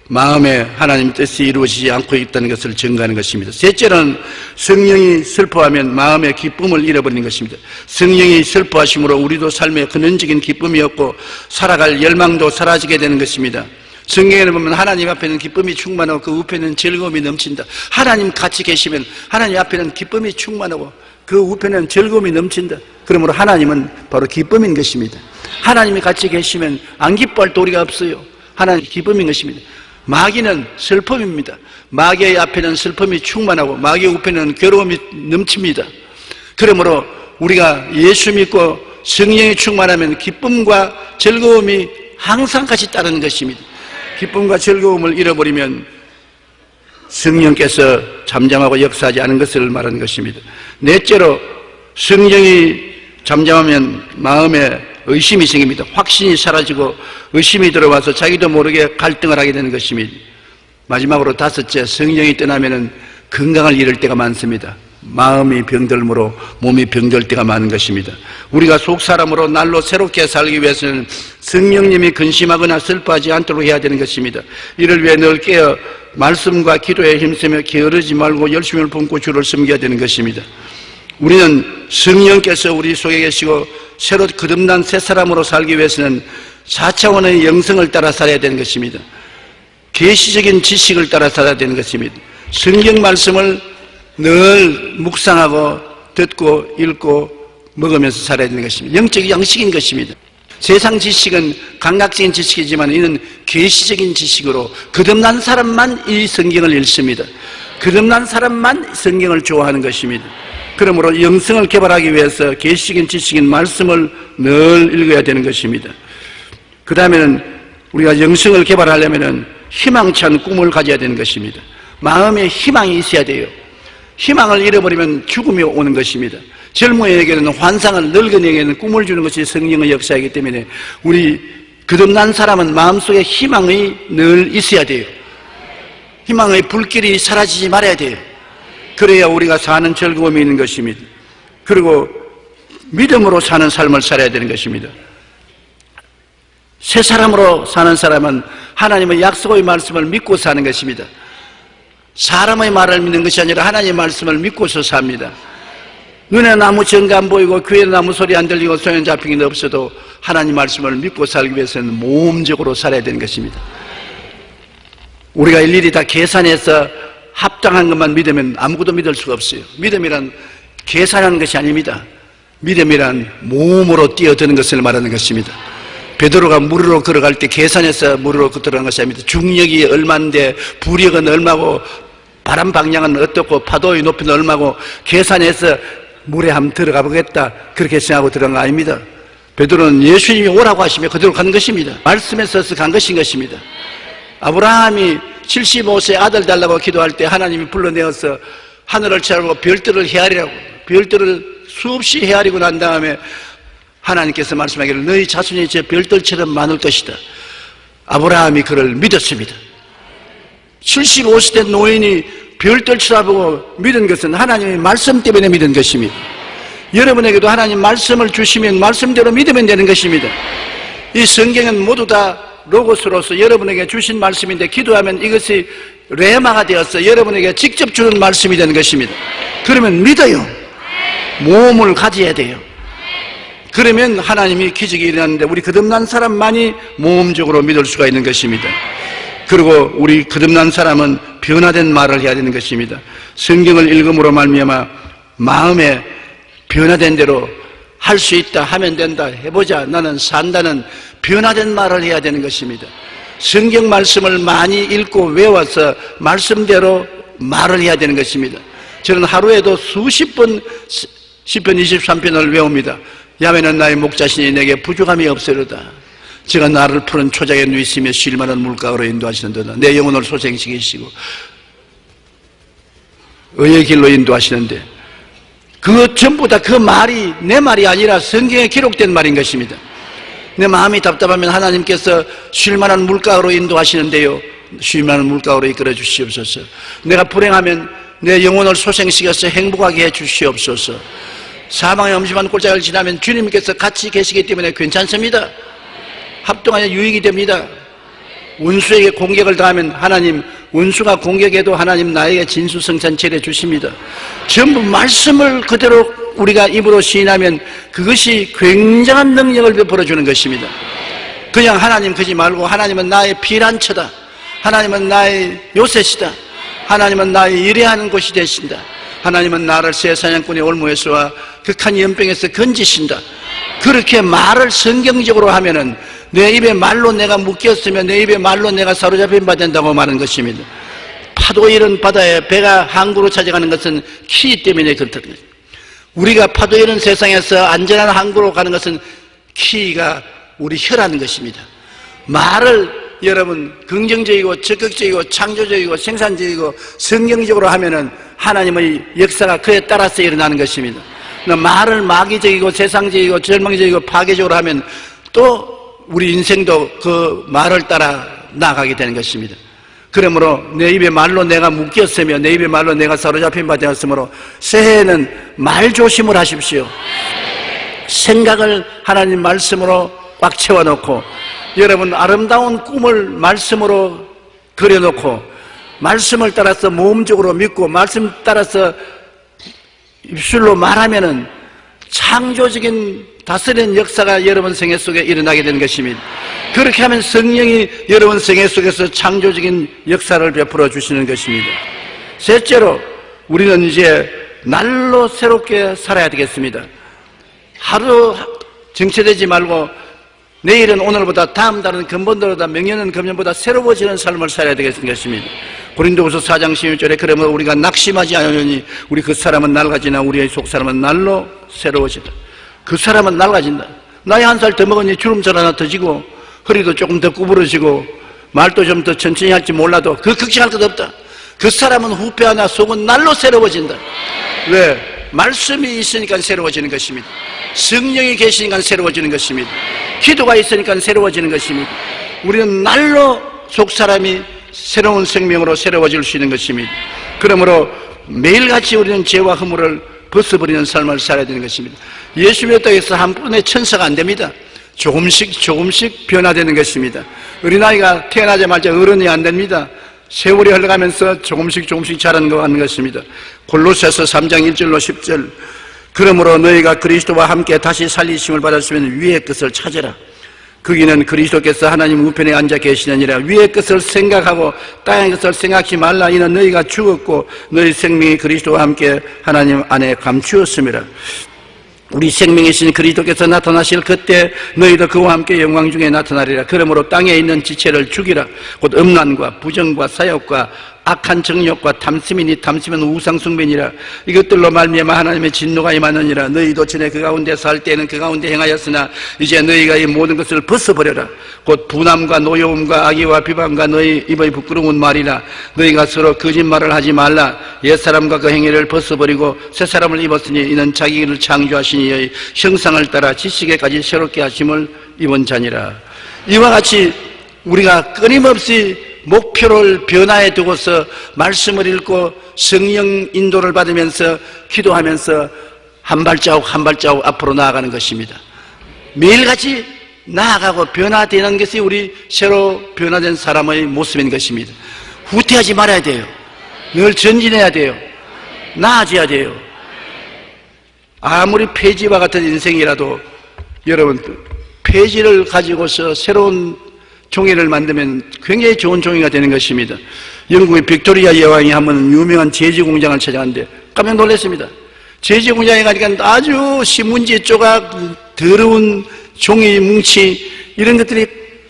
마음에 하나님 뜻이 이루어지지 않고 있다는 것을 증거하는 것입니다. 셋째는 성령이 슬퍼하면 마음의 기쁨을 잃어버리는 것입니다. 성령이 슬퍼하심으로 우리도 삶에 근원적인 기쁨이 없고 살아갈 열망도 사라지게 되는 것입니다. 성경에는 보면 하나님 앞에는 기쁨이 충만하고 그 우편에는 즐거움이 넘친다. 하나님 같이 계시면 하나님 앞에는 기쁨이 충만하고 그 우편에는 즐거움이 넘친다. 그러므로 하나님은 바로 기쁨인 것입니다. 하나님이 같이 계시면 안 기뻐할 도리가 없어요. 하나님 기쁨인 것입니다. 마귀는 슬픔입니다. 마귀의 앞에는 슬픔이 충만하고 마귀의 우편에는 괴로움이 넘칩니다. 그러므로 우리가 예수 믿고 성령이 충만하면 기쁨과 즐거움이 항상 같이 따르는 것입니다. 기쁨과 즐거움을 잃어버리면 성령께서 잠잠하고 역사하지 않은 것을 말하는 것입니다. 넷째로, 성령이 잠잠하면 마음에 의심이 생깁니다. 확신이 사라지고 의심이 들어와서 자기도 모르게 갈등을 하게 되는 것입니다. 마지막으로 다섯째, 성령이 떠나면 건강을 잃을 때가 많습니다. 마음이 병들므로 몸이 병들 때가 많은 것입니다. 우리가 속사람으로 날로 새롭게 살기 위해서는 성령님이 근심하거나 슬퍼하지 않도록 해야 되는 것입니다. 이를 위해 늘 깨어 말씀과 기도에 힘쓰며 게으르지 말고 열심을 품고 주를 섬겨야 되는 것입니다. 우리는 성령께서 우리 속에 계시고 새로 거듭난 새 사람으로 살기 위해서는 4차원의 영성을 따라 살아야 되는 것입니다. 계시적인 지식을 따라 살아야 되는 것입니다. 성경 말씀을 늘 묵상하고 듣고 읽고 먹으면서 살아야 되는 것입니다. 영적 양식인 것입니다. 세상 지식은 감각적인 지식이지만 이는 계시적인 지식으로 거듭난 사람만 이 성경을 읽습니다. 거듭난 사람만 성경을 좋아하는 것입니다. 그러므로 영성을 개발하기 위해서 계시적인 지식인 말씀을 늘 읽어야 되는 것입니다. 그 다음에는 우리가 영성을 개발하려면 희망찬 꿈을 가져야 되는 것입니다. 마음에 희망이 있어야 돼요. 희망을 잃어버리면 죽음이 오는 것입니다. 젊은이에게는 환상을, 늙은이에게는 꿈을 주는 것이 성령의 역사이기 때문에 우리 거듭난 사람은 마음속에 희망이 늘 있어야 돼요. 희망의 불길이 사라지지 말아야 돼요. 그래야 우리가 사는 즐거움이 있는 것입니다. 그리고 믿음으로 사는 삶을 살아야 되는 것입니다. 새 사람으로 사는 사람은 하나님의 약속의 말씀을 믿고 사는 것입니다. 사람의 말을 믿는 것이 아니라 하나님의 말씀을 믿고서 삽니다. 눈에 아무 증거 안 보이고 귀에 아무 소리 안 들리고 소용 잡히는 게 없어도 하나님 말씀을 믿고 살기 위해서는 모험적으로 살아야 되는 것입니다. 우리가 일일이 다 계산해서 합당한 것만 믿으면 아무것도 믿을 수가 없어요. 믿음이란 계산하는 것이 아닙니다. 믿음이란 모험으로 뛰어드는 것을 말하는 것입니다. 베드로가 물으로 걸어갈 때 계산해서 물으로 들어간 것이 아닙니다. 중력이 얼마인데 부력은 얼마고 바람 방향은 어떻고 파도의 높이는 얼마고 계산해서 물에 한번 들어가 보겠다 그렇게 생각하고 들어간 거 아닙니다. 베드로는 예수님이 오라고 하시면 그대로 간 것입니다. 말씀에 서서 간 것인 것입니다. 아브라함이 75세 아들 달라고 기도할 때 하나님이 불러내어서 하늘을 차고 별들을 헤아리라고, 별들을 수없이 헤아리고 난 다음에 하나님께서 말씀하기를 너희 자손이 저 별들처럼 많을 것이다. 아브라함이 그를 믿었습니다. 75세 된 노인이 별들처럼 보고 믿은 것은 하나님의 말씀 때문에 믿은 것입니다. 여러분에게도 하나님 말씀을 주시면 말씀대로 믿으면 되는 것입니다. 이 성경은 모두 다 로고스로서 여러분에게 주신 말씀인데 기도하면 이것이 레마가 되어서 여러분에게 직접 주는 말씀이 되는 것입니다. 그러면 믿어요. 모험을 가져야 돼요. 그러면 하나님이 기적이 일어나는데 우리 거듭난 사람만이 모험적으로 믿을 수가 있는 것입니다. 그리고 우리 거듭난 사람은 변화된 말을 해야 되는 것입니다. 성경을 읽음으로 말미암아 마음에 변화된 대로 할 수 있다, 하면 된다, 해보자, 나는 산다는 변화된 말을 해야 되는 것입니다. 성경 말씀을 많이 읽고 외워서 말씀대로 말을 해야 되는 것입니다. 저는 하루에도 수십 번 시편 23편을 외웁니다. 야훼는 나의 목자시니 내게 부족함이 없으리로다. 제가 나를 푸른 초장에 누이시며 쉴만한 물가로 인도하시는도다. 내 영혼을 소생시키시고 의의 길로 인도하시는데 그 전부 다 그 말이 내 말이 아니라 성경에 기록된 말인 것입니다. 내 마음이 답답하면 하나님께서 쉴만한 물가로 인도하시는데요, 쉴만한 물가로 이끌어 주시옵소서. 내가 불행하면 내 영혼을 소생시켜서 행복하게 해 주시옵소서. 사망의 엄심한 골짜기를 지나면 주님께서 같이 계시기 때문에 괜찮습니다. 합동하여 유익이 됩니다. 원수에게 공격을 당하면 하나님, 원수가 공격해도 하나님 나에게 진수성찬 차려 주십니다. 전부 말씀을 그대로 우리가 입으로 시인하면 그것이 굉장한 능력을 베풀어 주는 것입니다. 그냥 하나님 그지 말고 하나님은 나의 피난처다, 하나님은 나의 요새시다, 하나님은 나의 일해하는 곳이 되신다, 하나님은 나를 새 사냥꾼의 올무에서와 극한 연병에서 건지신다. 그렇게 말을 성경적으로 하면은 내 입에 말로 내가 묶였으면 내 입에 말로 내가 사로잡힌 바 된다고 말하는 것입니다. 파도 이런 바다에 배가 항구로 찾아가는 것은 키 때문에 그렇다는 거죠. 우리가 파도 이런 세상에서 안전한 항구로 가는 것은 키가 우리 혀라는 것입니다. 말을 여러분 긍정적이고 적극적이고 창조적이고 생산적이고 성경적으로 하면은 하나님의 역사가 그에 따라서 일어나는 것입니다. 말을 마귀적이고 세상적이고 절망적이고 파괴적으로 하면 또 우리 인생도 그 말을 따라 나가게 되는 것입니다. 그러므로 내 입에 말로 내가 묶였으며 내 입에 말로 내가 사로잡힌 바 되었으므로 새해에는 말 조심을 하십시오. 생각을 하나님 말씀으로 꽉 채워놓고 여러분 아름다운 꿈을 말씀으로 그려놓고 말씀을 따라서 모험적으로 믿고 말씀 따라서 입술로 말하면은 창조적인 다스리는 역사가 여러분 생애 속에 일어나게 되는 것입니다. 그렇게 하면 성령이 여러분 생애 속에서 창조적인 역사를 베풀어 주시는 것입니다. 셋째로 우리는 이제 날로 새롭게 살아야 되겠습니다. 하루 정체되지 말고 내일은 오늘보다, 다음 달은 근본보다, 명년은 금년보다 새로워지는 삶을 살아야 되겠는 것입니다. 고린도후서 4장 16절에 그러므로 우리가 낙심하지 않으니 우리 그 사람은 낡아지나 우리의 속 사람은 날로 새로워진다. 그 사람은 낡아진다. 나이 한 살 더 먹으니 주름살 하나 더 지고 허리도 조금 더 구부러지고 말도 좀 더 천천히 할지 몰라도 그 걱정할 것 없다. 그 사람은 후패하나 속은 날로 새로워진다. 왜? 말씀이 있으니까 새로워지는 것입니다. 성령이 계시니까 새로워지는 것입니다. 기도가 있으니까 새로워지는 것입니다. 우리는 날로 속 사람이 새로운 생명으로 새로워질 수 있는 것입니다. 그러므로 매일같이 우리는 죄와 허물을 벗어버리는 삶을 살아야 되는 것입니다. 예수 믿었다고 해서 한 번에 천사가 안 됩니다. 조금씩 변화되는 것입니다. 어린아이가 태어나자마자 어른이 안 됩니다. 세월이 흘러가면서 조금씩 자라는 것 같는 것입니다. 골로새서 3장 1절로 10절 그러므로 너희가 그리스도와 함께 다시 살리심을 받았으면 위의 것을 찾으라. 거기는 그리스도께서 하나님 우편에 앉아 계시느니라. 위의 것을 생각하고 땅의 것을 생각하지 말라. 이는 너희가 죽었고 너희 생명이 그리스도와 함께 하나님 안에 감추었음이라. 우리 생명이신 그리스도께서 나타나실 그때 너희도 그와 함께 영광 중에 나타나리라. 그러므로 땅에 있는 지체를 죽이라. 곧 음란과 부정과 사욕과 악한 정욕과 탐심이니 탐심은 우상숭배니라. 이것들로 말미암아 하나님의 진노가 임하느니라. 너희도 전에 그 가운데서 할 때는 그 가운데 행하였으나 이제 너희가 이 모든 것을 벗어버려라. 곧 분함과 노여움과 악의와 비방과 너희 입의 부끄러운 말이라. 너희가 서로 거짓말을 하지 말라. 옛사람과 그 행위를 벗어버리고 새사람을 입었으니 이는 자기를 창조하신 이의 형상을 따라 지식에까지 새롭게 하심을 입은 자니라. 이와 같이 우리가 끊임없이 목표를 변화해 두고서 말씀을 읽고 성령 인도를 받으면서 기도하면서 한 발자국 한 발자국 앞으로 나아가는 것입니다. 매일같이 나아가고 변화되는 것이 우리 새로 변화된 사람의 모습인 것입니다. 후퇴하지 말아야 돼요. 늘 전진해야 돼요. 나아져야 돼요. 아무리 폐지와 같은 인생이라도 여러분 폐지를 가지고서 새로운 종이를 만들면 굉장히 좋은 종이가 되는 것입니다. 영국의 빅토리아 여왕이 한번 유명한 제지 공장을 찾아갔는데 깜짝 놀랐습니다. 제지 공장에 가니까 아주 신문지 조각, 더러운 종이 뭉치 이런 것들이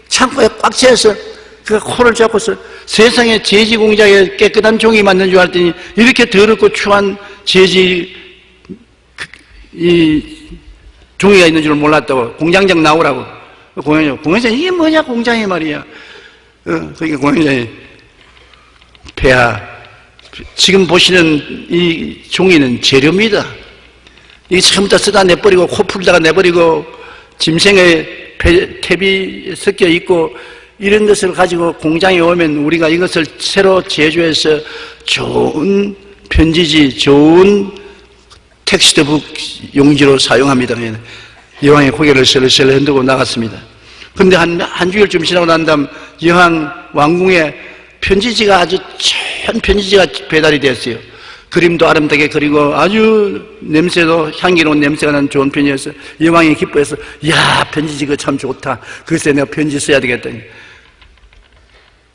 창고에 꽉 차여서 그 코를 잡고서 세상에 제지 공장에 깨끗한 종이 만든 줄 알았더니 이렇게 더럽고 추한 제지 이 종이가 있는 줄 몰랐다고. 공장장 나오라고. 공장장 이게 뭐냐 공장이 말이야. 그러니까 공장장이 폐하 지금 보시는 이 종이는 재료입니다. 이게 처음부터 쓰다 내버리고 코 풀다가 내버리고 짐승의 탭이 섞여 있고 이런 것을 가지고 공장에 오면 우리가 이것을 새로 제조해서 좋은 편지지 좋은 텍스트북 용지로 사용합니다. 여왕의 고개를 슬슬 흔들고 나갔습니다. 그런데 한 주일쯤 지나고 난 다음 여왕 왕궁에 편지지가 아주 천 편지지가 배달이 됐어요. 그림도 아름답게 그리고 아주 냄새도 향기로운 냄새가 나는 좋은 편지였어요. 여왕이 기뻐해서 야 편지지가 참 좋다. 글쎄 내가 편지 써야 되겠다니.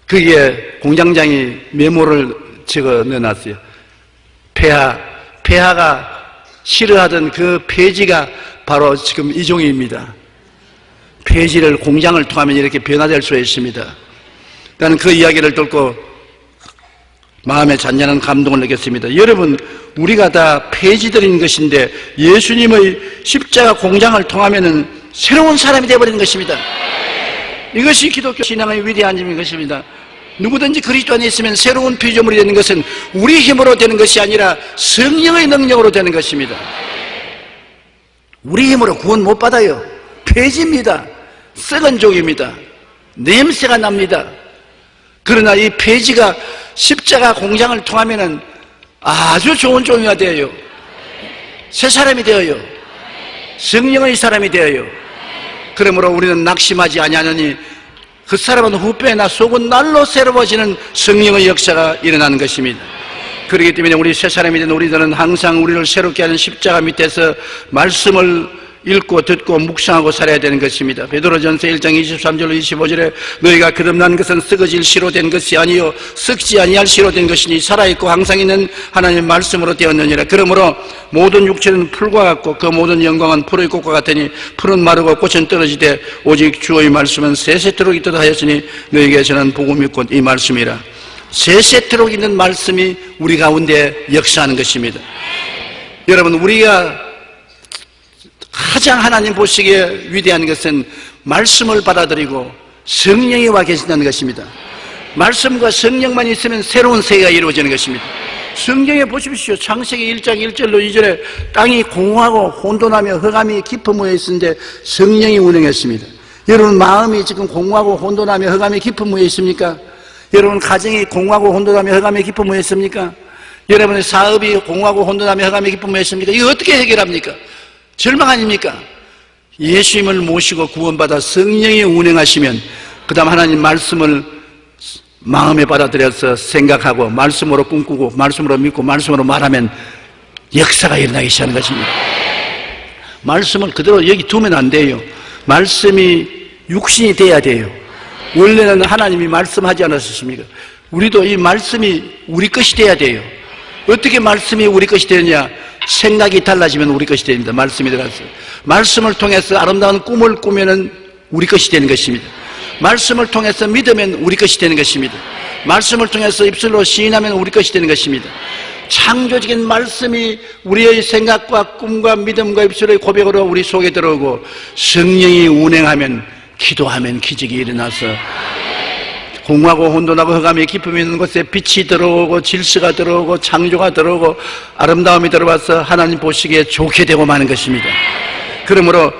거기에 공장장이 메모를 적어 넣어놨어요. 폐하가 싫어하던 그 폐지가 바로 지금 이 종이입니다. 폐지를 공장을 통하면 이렇게 변화될 수 있습니다. 나는 그 이야기를 듣고 마음에 잔잔한 감동을 느꼈습니다. 여러분, 우리가 다 폐지들인 것인데 예수님의 십자가 공장을 통하면 새로운 사람이 되어버리는 것입니다. 이것이 기독교 신앙의 위대한 점인 것입니다. 누구든지 그리스도 안에 있으면 새로운 피조물이 되는 것은 우리 힘으로 되는 것이 아니라 성령의 능력으로 되는 것입니다. 우리 힘으로 구원 못 받아요. 폐지입니다. 썩은 종입니다. 냄새가 납니다. 그러나 이 폐지가 십자가 공장을 통하면 아주 좋은 종이가 되어요. 새 사람이 되어요. 성령의 사람이 되어요. 그러므로 우리는 낙심하지 아니하느니 그 사람은 후패나 속은 날로 새로워지는 성령의 역사가 일어나는 것입니다. 그렇기 때문에 우리 새 사람이 된 우리들은 항상 우리를 새롭게 하는 십자가 밑에서 말씀을 읽고 듣고 묵상하고 살아야 되는 것입니다. 베드로전서 1장 23절로 25절에 너희가 거듭난 것은 썩어질 씨로 된 것이 아니요 썩지 아니할 씨로 된 것이니 살아있고 항상 있는 하나님의 말씀으로 되었느니라. 그러므로 모든 육체는 풀과 같고 그 모든 영광은 풀의 꽃과 같으니 풀은 마르고 꽃은 떨어지되 오직 주의 말씀은 세세토록 있도다 하였으니 너희에게 전한 복음이 곧 이 말씀이라. 세세토록 있는 말씀이 우리 가운데 역사하는 것입니다. 여러분, 우리가 가장 하나님 보시기에 위대한 것은 말씀을 받아들이고 성령이 와 계신다는 것입니다. 말씀과 성령만 있으면 새로운 세계가 이루어지는 것입니다. 성경에 보십시오. 창세기 1장 1절로 2절에 땅이 공허하고 혼돈하며 흑암이 깊음에 있는데 성령이 운행했습니다. 여러분 마음이 지금 공허하고 혼돈하며 흑암이 깊음에 있습니까? 여러분 가정이 공허하고 혼돈하며 흑암이 깊음에 있습니까? 여러분의 사업이 공허하고 혼돈하며 흑암이 깊음에 있습니까? 이거 어떻게 해결합니까? 절망 아닙니까? 예수님을 모시고 구원받아 성령이 운행하시면 그 다음 하나님 말씀을 마음에 받아들여서 생각하고 말씀으로 꿈꾸고 말씀으로 믿고 말씀으로 말하면 역사가 일어나기 시작하는 것입니다. 말씀을 그대로 여기 두면 안 돼요. 말씀이 육신이 돼야 돼요. 원래는 하나님이 말씀하지 않았습니까? 우리도 이 말씀이 우리 것이 돼야 돼요. 어떻게 말씀이 우리 것이 되느냐? 생각이 달라지면 우리 것이 됩니다. 말씀이 들어가서 말씀을 통해서 아름다운 꿈을 꾸면은 우리 것이 되는 것입니다. 말씀을 통해서 믿으면 우리 것이 되는 것입니다. 말씀을 통해서 입술로 시인하면 우리 것이 되는 것입니다. 창조적인 말씀이 우리의 생각과 꿈과 믿음과 입술의 고백으로 우리 속에 들어오고 성령이 운행하면 기도하면 기적이 일어나서 공하고 혼돈하고 흑암의 기쁨이 있는 곳에 빛이 들어오고 질서가 들어오고 창조가 들어오고 아름다움이 들어와서 하나님 보시기에 좋게 되고 마는 것입니다. 그러므로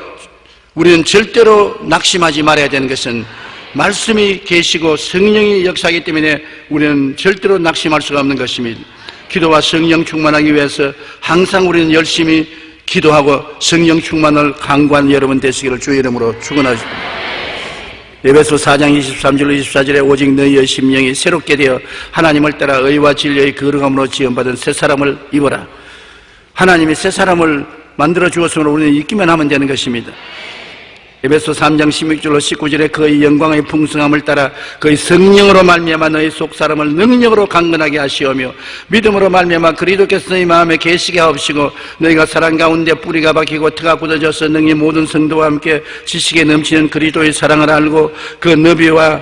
우리는 절대로 낙심하지 말아야 되는 것은 말씀이 계시고 성령이 역사하기 때문에 우리는 절대로 낙심할 수가 없는 것입니다. 기도와 성령 충만하기 위해서 항상 우리는 열심히 기도하고 성령 충만을 강구한 여러분 되시기를 주의 이름으로 축원하십니다. 에베소 4장 23절로 24절에 오직 너희의 심령이 새롭게 되어 하나님을 따라 의와 진리의 거룩함으로 지음받은 새 사람을 입어라. 하나님이 새 사람을 만들어 주었으므로 우리는 입기만 하면 되는 것입니다. 에베소 3장 16절로 19절에 그의 영광의 풍성함을 따라 그의 성령으로 말미암아 너희 속 사람을 능력으로 강건하게 하시오며 믿음으로 말미암아 그리스도께서 너희 마음에 계시게 하옵시고 너희가 사랑 가운데 뿌리가 박히고 터가 굳어져서 능히 모든 성도와 함께 지식에 넘치는 그리스도의 사랑을 알고 그 너비와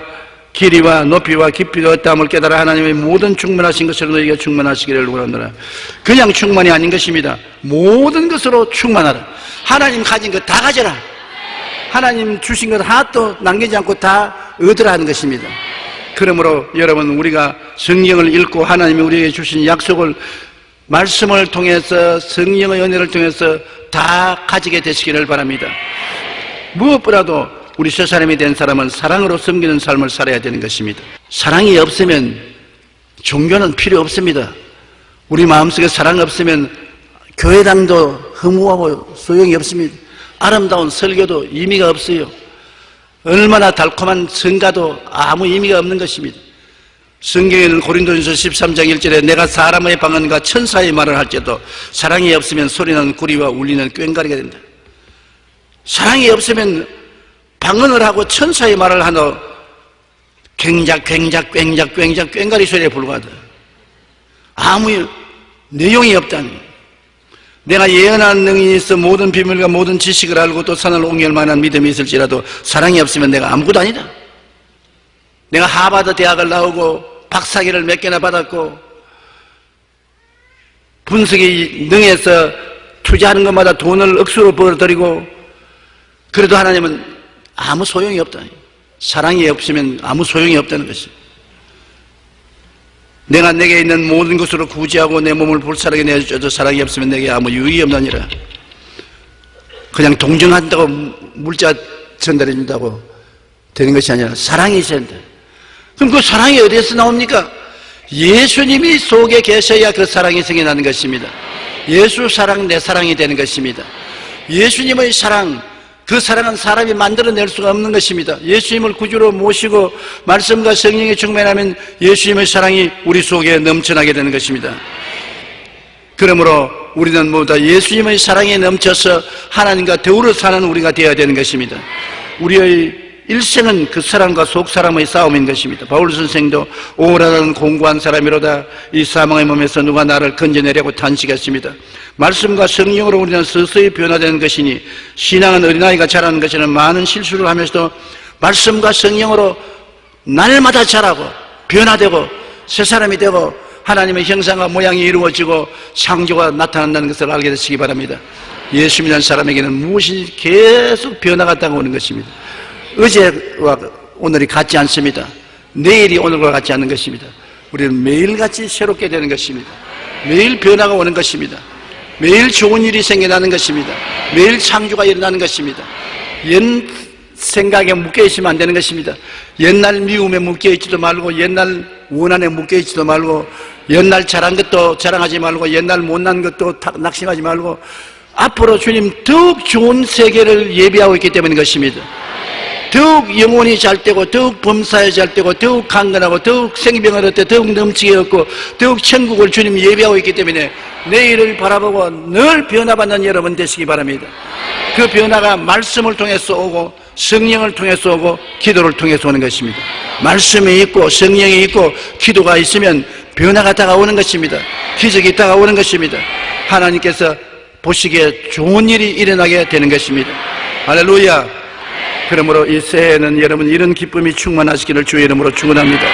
길이와 높이와 깊이가 어떠함을 깨달아 하나님의 모든 충만하신 것으로 너희가 충만하시기를 원하노라. 그냥 충만이 아닌 것입니다. 모든 것으로 충만하라. 하나님 가진 것 다 가져라. 하나님 주신 것 하나도 남기지 않고 다 얻으라 하는 것입니다. 그러므로 여러분 우리가 성경을 읽고 하나님이 우리에게 주신 약속을 말씀을 통해서 성령의 은혜를 통해서 다 가지게 되시기를 바랍니다. 무엇보다도 우리 새 사람이 된 사람은 사랑으로 섬기는 삶을 살아야 되는 것입니다. 사랑이 없으면 종교는 필요 없습니다. 우리 마음속에 사랑이 없으면 교회당도 허무하고 소용이 없습니다. 아름다운 설교도 의미가 없어요. 얼마나 달콤한 성가도 아무 의미가 없는 것입니다. 성경에는 고린도전서 13장 1절에 내가 사람의 방언과 천사의 말을 할지라도 사랑이 없으면 소리나는 구리와 울리는 꽹과리가 된다. 사랑이 없으면 방언을 하고 천사의 말을 하노 괭작 꽹과리 소리에 불과하다. 아무 내용이 없다니. 내가 예언하는 능력이 있어 모든 비밀과 모든 지식을 알고 또 산을 옮길 만한 믿음이 있을지라도 사랑이 없으면 내가 아무것도 아니다. 내가 하버드 대학을 나오고 박사학위를 몇 개나 받았고 분석이 능해서 투자하는 것마다 돈을 억수로 벌어들이고 그래도 하나님은 아무 소용이 없다. 사랑이 없으면 아무 소용이 없다는 것입니다. 내가 내게 있는 모든 것으로 구제하고 내 몸을 불사르게 내줘도 사랑이 없으면 내게 아무 유익이 없느니라. 그냥 동정한다고 물자 전달해 준다고 되는 것이 아니라 사랑이 있어야 된다. 그럼 그 사랑이 어디에서 나옵니까? 예수님이 속에 계셔야 그 사랑이 생겨나는 것입니다. 예수 사랑 내 사랑이 되는 것입니다. 예수님의 사랑, 그 사랑은 사람이 만들어낼 수가 없는 것입니다. 예수님을 구주로 모시고 말씀과 성령에 충만하면 예수님의 사랑이 우리 속에 넘쳐나게 되는 것입니다. 그러므로 우리는 모두 다 예수님의 사랑에 넘쳐서 하나님과 더불어 사는 우리가 되어야 되는 것입니다. 우리의 일생은 그 사람과 속 사람의 싸움인 것입니다. 바울 선생도 오라는 공고한 사람이로다 이 사망의 몸에서 누가 나를 건져내려고 탄식했습니다. 말씀과 성령으로 우리는 서서히 변화되는 것이니 신앙은 어린아이가 자라는 것이는 많은 실수를 하면서도 말씀과 성령으로 날마다 자라고 변화되고 새 사람이 되고 하나님의 형상과 모양이 이루어지고 창조가 나타난다는 것을 알게 되시기 바랍니다. 예수 믿는 사람에게는 무엇이 계속 변화가 따라오는 것입니다. 어제와 오늘이 같지 않습니다. 내일이 오늘과 같지 않는 것입니다. 우리는 매일같이 새롭게 되는 것입니다. 매일 변화가 오는 것입니다. 매일 좋은 일이 생겨나는 것입니다. 매일 창조가 일어나는 것입니다. 옛 생각에 묶여있으면 안 되는 것입니다. 옛날 미움에 묶여있지도 말고 옛날 원한에 묶여있지도 말고 옛날 잘한 것도 자랑하지 말고 옛날 못난 것도 낙심하지 말고 앞으로 주님 더욱 좋은 세계를 예비하고 있기 때문인 것입니다. 더욱 영혼이 잘 되고 더욱 범사에 잘 되고 더욱 강건하고 더욱 생명을 얻되 더욱 넘치게 얻고 더욱 천국을 주님 예비하고 있기 때문에 내일을 바라보고 늘 변화받는 여러분 되시기 바랍니다. 그 변화가 말씀을 통해서 오고 성령을 통해서 오고 기도를 통해서 오는 것입니다. 말씀이 있고 성령이 있고 기도가 있으면 변화가 다가오는 것입니다. 기적이 다가오는 것입니다. 하나님께서 보시기에 좋은 일이 일어나게 되는 것입니다. 할렐루야. 그러므로 이 새해에는 여러분 이런 기쁨이 충만하시기를 주의 이름으로 축원합니다.